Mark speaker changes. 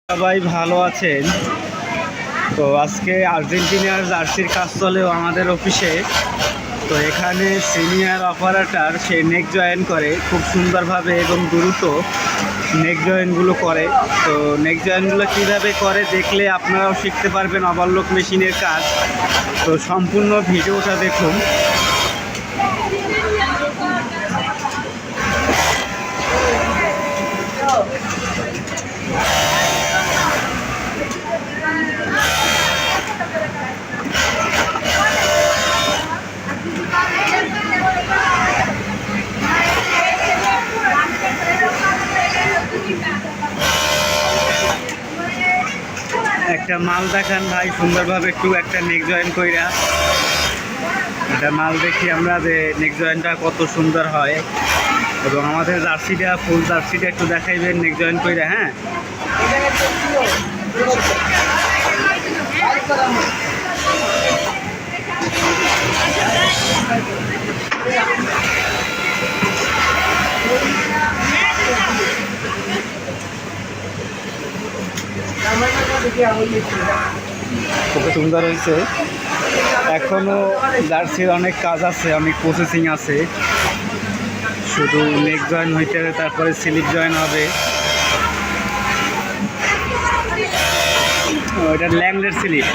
Speaker 1: সবাই ভালো আছেন। তো আজকে আর্জেন্টিনার জার্সির কাজ চলেও আমাদের অফিসে। তো এখানে সিনিয়র অপারেটর সে নেক জয়েন করে খুব সুন্দরভাবে এবং দ্রুত নেক জয়েনগুলো করে। তো নেক জয়েনগুলো কীভাবে করে দেখলে আপনারাও শিখতে পারবেন ওভারলক মেশিনের কাজ। তো সম্পূর্ণ ভিডিওটা দেখুন। একটা মাল দেখান ভাই, সুন্দরভাবে একটু একটা নেক জয়েন কইরা। এটা মাল দেখি আমরা যে নেক জয়েনটা কত সুন্দর হয়, এবং আমাদের জার্সিটা ফুল জার্সিটা একটু দেখাইবেন নেক জয়েন কইরা। হ্যাঁ, খুব সুন্দর হয়েছে। এখনও জার্সির অনেক কাজ আছে, অনেক প্রসেসিং আছে। শুধু নেক জয়েন হইতে হবে, তারপরে স্লিপ জয়েন হবে। এটা ল্যাংলের স্লিপ।